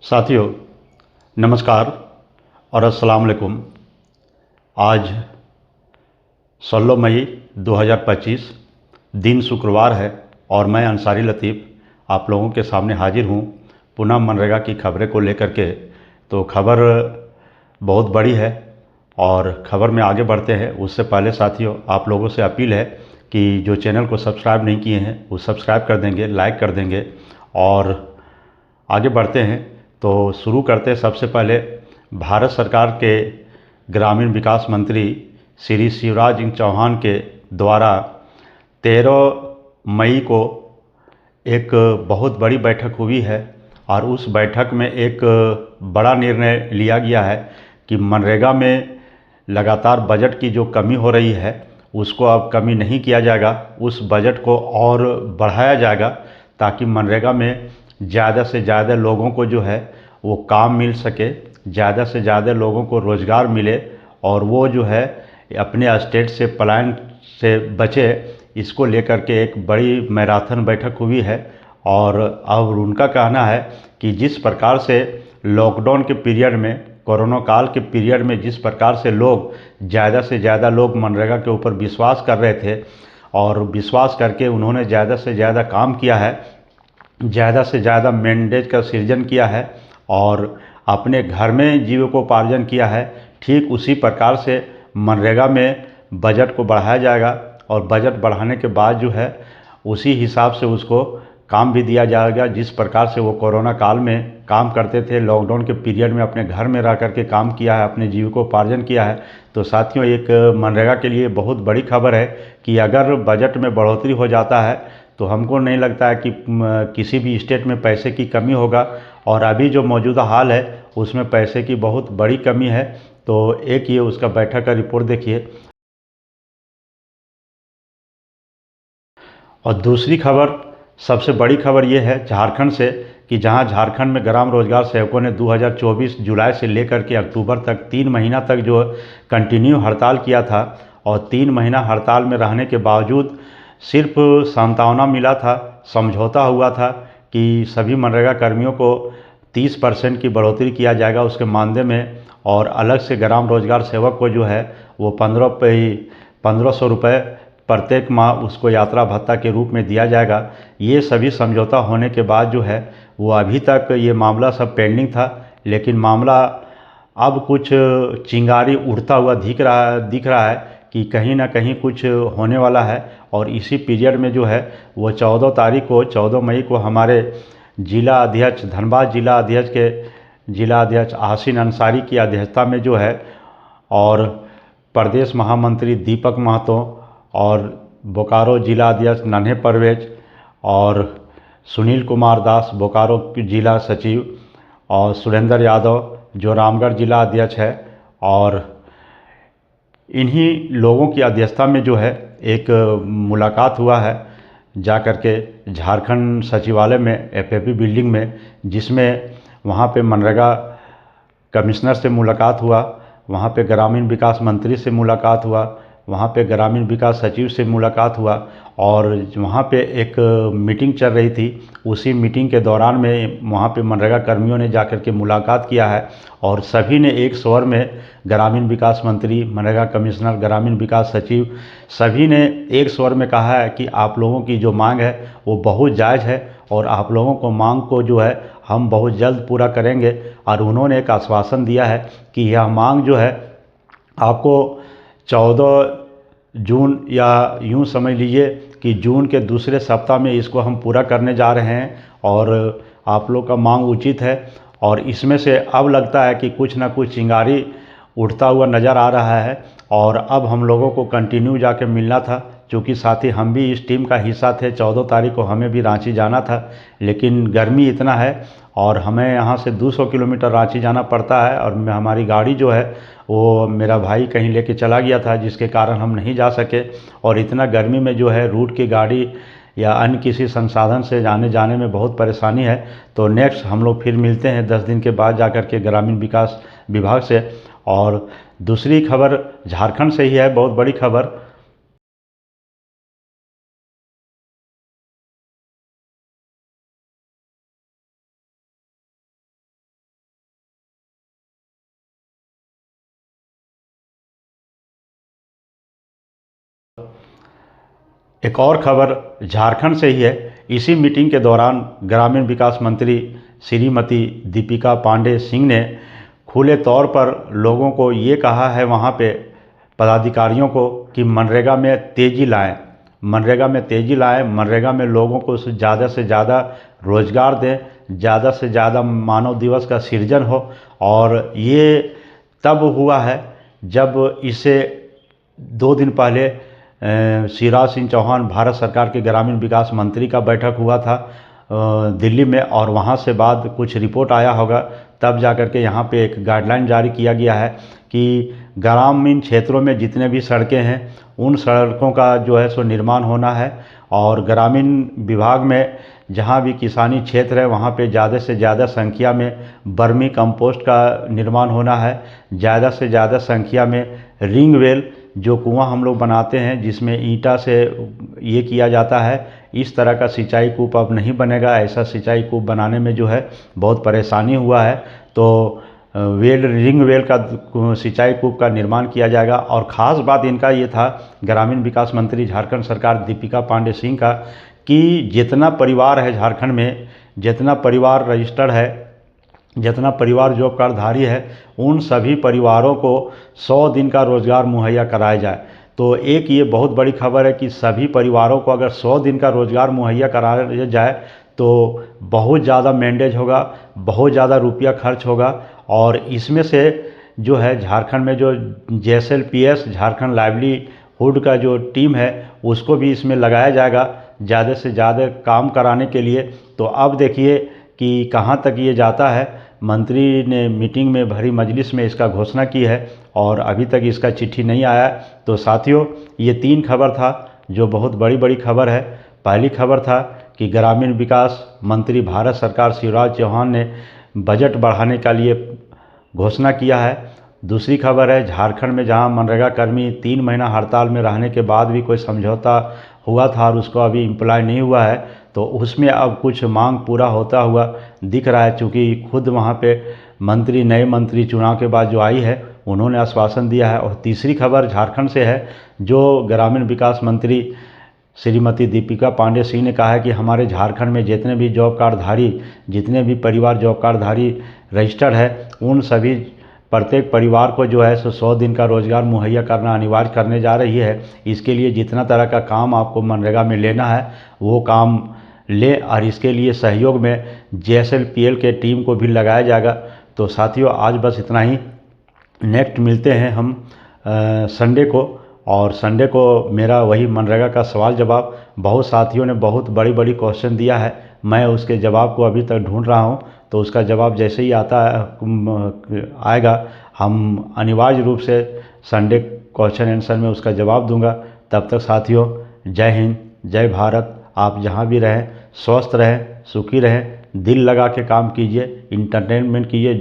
साथियों, नमस्कार और अस्सलाम वालेकुम। आज 16 मई 2025 दिन शुक्रवार है और मैं अंसारी लतीफ़ आप लोगों के सामने हाजिर हूँ पुनः मनरेगा की खबरें को लेकर के। तो खबर बहुत बड़ी है और खबर में आगे बढ़ते हैं उससे पहले साथियों आप लोगों से अपील है कि जो चैनल को सब्सक्राइब नहीं किए हैं वो सब्सक्राइब कर देंगे, लाइक कर देंगे और आगे बढ़ते हैं। तो शुरू करते हैं सबसे पहले भारत सरकार के ग्रामीण विकास मंत्री श्री शिवराज सिंह चौहान के द्वारा 13 मई को एक बहुत बड़ी बैठक हुई है और उस बैठक में एक बड़ा निर्णय लिया गया है कि मनरेगा में लगातार बजट की जो कमी हो रही है उसको अब कमी नहीं किया जाएगा, उस बजट को और बढ़ाया जाएगा ताकि मनरेगा में ज़्यादा से ज़्यादा लोगों को जो है वो काम मिल सके, ज़्यादा से ज़्यादा लोगों को रोज़गार मिले और वो जो है अपने स्टेट से पलायन से बचे। इसको लेकर के एक बड़ी मैराथन बैठक हुई है और अब उनका कहना है कि जिस प्रकार से लॉकडाउन के पीरियड में, कोरोना काल के पीरियड में जिस प्रकार से लोग ज़्यादा से ज़्यादा लोग मनरेगा के ऊपर विश्वास कर रहे थे और विश्वास करके उन्होंने ज़्यादा से ज़्यादा काम किया है, ज़्यादा से ज़्यादा मैंडेज का सृजन किया है और अपने घर में जीविकोपार्जन किया है, ठीक उसी प्रकार से मनरेगा में बजट को बढ़ाया जाएगा और बजट बढ़ाने के बाद जो है उसी हिसाब से उसको काम भी दिया जाएगा जिस प्रकार से वो कोरोना काल में काम करते थे, लॉकडाउन के पीरियड में अपने घर में रह करके काम किया है, अपने जीविकोपार्जन किया है। तो साथियों एक मनरेगा के लिए बहुत बड़ी खबर है कि अगर बजट में बढ़ोतरी हो जाता है तो हमको नहीं लगता है कि किसी भी स्टेट में पैसे की कमी होगा और अभी जो मौजूदा हाल है उसमें पैसे की बहुत बड़ी कमी है। तो एक ये उसका बैठक का रिपोर्ट देखिए। और दूसरी खबर, सबसे बड़ी खबर ये है झारखंड से कि जहां झारखंड में ग्राम रोजगार सेवकों ने 2024 जुलाई से लेकर के अक्टूबर तक 3 महीना तक जो कंटिन्यू हड़ताल किया था और 3 महीना हड़ताल में रहने के बावजूद सिर्फ सांत्वना मिला था, समझौता हुआ था कि सभी मनरेगा कर्मियों को 30% की बढ़ोतरी किया जाएगा उसके मानदेय में और अलग से ग्राम रोजगार सेवक को जो है वो 1500 रुपये प्रत्येक माह उसको यात्रा भत्ता के रूप में दिया जाएगा। ये सभी समझौता होने के बाद जो है वो अभी तक ये मामला सब पेंडिंग था, लेकिन मामला अब कुछ चिंगारी उड़ता हुआ दिख रहा है कि कहीं ना कहीं कुछ होने वाला है। और इसी पीरियड में जो है वो 14 मई को हमारे जिला अध्यक्ष, धनबाद जिला अध्यक्ष आसिन अंसारी की अध्यक्षता में जो है और प्रदेश महामंत्री दीपक महतो और बोकारो जिला अध्यक्ष नन्हे परवेज और सुनील कुमार दास बोकारो जिला सचिव और सुरेंद्र यादव जो रामगढ़ जिला अध्यक्ष है और इन्हीं लोगों की अध्यक्षता में जो है एक मुलाकात हुआ है जा कर के झारखंड सचिवालय में एफएफबी बिल्डिंग में, जिसमें वहाँ पे मनरेगा कमिश्नर से मुलाकात हुआ, वहाँ पे ग्रामीण विकास मंत्री से मुलाकात हुआ, वहाँ पे ग्रामीण विकास सचिव से मुलाकात हुआ और वहाँ पे एक मीटिंग चल रही थी। उसी मीटिंग के दौरान में वहाँ पे मनरेगा कर्मियों ने जाकर के मुलाकात किया है और सभी ने एक स्वर में, ग्रामीण विकास मंत्री, मनरेगा कमिश्नर, ग्रामीण विकास सचिव, सभी ने एक स्वर में कहा है कि आप लोगों की जो मांग है वो बहुत जायज़ है और आप लोगों को मांग को जो है हम बहुत जल्द पूरा करेंगे। और उन्होंने एक आश्वासन दिया है कि यह मांग जो है आपको 14 जून या यूँ समझ लीजिए कि जून के दूसरे सप्ताह में इसको हम पूरा करने जा रहे हैं और आप लोग का मांग उचित है। और इसमें से अब लगता है कि कुछ ना कुछ चिंगारी उठता हुआ नज़र आ रहा है और अब हम लोगों को कंटिन्यू जाके मिलना था, क्योंकि साथ ही हम भी इस टीम का हिस्सा थे। 14 तारीख को हमें भी रांची जाना था, लेकिन गर्मी इतना है और हमें यहाँ से 200 किलोमीटर रांची जाना पड़ता है और हमारी गाड़ी जो है वो मेरा भाई कहीं लेके चला गया था जिसके कारण हम नहीं जा सके। और इतना गर्मी में जो है रूट की गाड़ी या अन्य किसी संसाधन से जाने जाने में बहुत परेशानी है। तो नेक्स्ट हम लोग फिर मिलते हैं 10 दिन के बाद जा कर के ग्रामीण विकास विभाग से। और दूसरी खबर झारखंड से ही है, बहुत बड़ी खबर। एक और खबर झारखंड से ही है। इसी मीटिंग के दौरान ग्रामीण विकास मंत्री श्रीमती दीपिका पांडे सिंह ने खुले तौर पर लोगों को ये कहा है, वहाँ पे पदाधिकारियों को, कि मनरेगा में तेज़ी लाएं, मनरेगा में तेज़ी लाएं, मनरेगा में लोगों को से ज़्यादा रोज़गार दें, ज़्यादा से ज़्यादा मानव दिवस का सृजन हो। और ये तब हुआ है जब इसे 2 दिन पहले शिवराज सिंह चौहान भारत सरकार के ग्रामीण विकास मंत्री का बैठक हुआ था दिल्ली में, और वहाँ से बाद कुछ रिपोर्ट आया होगा, तब जाकर के यहाँ पे एक गाइडलाइन जारी किया गया है कि ग्रामीण क्षेत्रों में जितने भी सड़कें हैं उन सड़कों का जो है सो निर्माण होना है। और ग्रामीण विभाग में जहाँ भी किसानी क्षेत्र है वहाँ पे ज़्यादा से ज़्यादा संख्या में वर्मी कंपोस्ट का निर्माण होना है, ज़्यादा से ज़्यादा संख्या में रिंग वेल, जो कुआं हम लोग बनाते हैं जिसमें ईंटा से ये किया जाता है, इस तरह का सिंचाई कूप अब नहीं बनेगा। ऐसा सिंचाई कूप बनाने में जो है बहुत परेशानी हुआ है, तो रिंग वेल का सिंचाई कूप का निर्माण किया जाएगा। और ख़ास बात इनका ये था, ग्रामीण विकास मंत्री झारखंड सरकार दीपिका पांडे सिंह का, कि जितना परिवार है झारखंड में, जितना परिवार रजिस्टर्ड है, जितना परिवार जॉब कार्डधारी है, उन सभी परिवारों को 100 दिन का रोज़गार मुहैया कराया जाए। तो एक ये बहुत बड़ी खबर है कि सभी परिवारों को अगर 100 दिन का रोज़गार मुहैया कराया जाए तो बहुत ज़्यादा मैंडेज होगा, बहुत ज़्यादा रुपया खर्च होगा। और इसमें से जो है झारखंड में जो JSLPS झारखंड लाइवलीहुड का जो टीम है उसको भी इसमें लगाया जाएगा ज़्यादा से ज़्यादा काम कराने के लिए। तो अब देखिए कि कहाँ तक ये जाता है। मंत्री ने मीटिंग में भरी मजलिस में इसका घोषणा की है और अभी तक इसका चिट्ठी नहीं आया। तो साथियों, ये 3 खबर था जो बहुत बड़ी बड़ी खबर है। पहली खबर था कि ग्रामीण विकास मंत्री भारत सरकार शिवराज चौहान ने बजट बढ़ाने के लिए घोषणा किया है। दूसरी खबर है झारखंड में जहां मनरेगा कर्मी 3 महीना हड़ताल में रहने के बाद भी कोई समझौता हुआ था और उसको अभी इम्प्लाई नहीं हुआ है, तो उसमें अब कुछ मांग पूरा होता हुआ दिख रहा है। चूँकि खुद वहाँ पे नए मंत्री चुनाव के बाद जो आई है उन्होंने आश्वासन दिया है। और तीसरी खबर झारखंड से है, जो ग्रामीण विकास मंत्री श्रीमती दीपिका पांडे सिंह ने कहा है कि हमारे झारखंड में जितने भी जॉब कार्डधारी, जितने भी परिवार जॉब कार्डधारी रजिस्टर्ड है, उन सभी प्रत्येक परिवार को जो है 100 दिन का रोज़गार मुहैया करना अनिवार्य करने जा रही है। इसके लिए जितना तरह का काम आपको मनरेगा में लेना है वो काम ले, और इसके लिए सहयोग में JSLPL के टीम को भी लगाया जाएगा। तो साथियों, आज बस इतना ही। नेक्स्ट मिलते हैं हम संडे को, और संडे को मेरा वही मनरेगा का सवाल जवाब। बहुत साथियों ने बहुत बड़ी बड़ी क्वेश्चन दिया है, मैं उसके जवाब को अभी तक ढूंढ रहा हूं। तो उसका जवाब जैसे ही आएगा हम अनिवार्य रूप से संडे क्वेश्चन आंसर में उसका जवाब दूंगा। तब तक साथियों, जय हिंद, जय भारत। आप जहां भी रहें स्वस्थ रहें, सुखी रहें, दिल लगा के काम कीजिए, इंटरटेनमेंट कीजिए।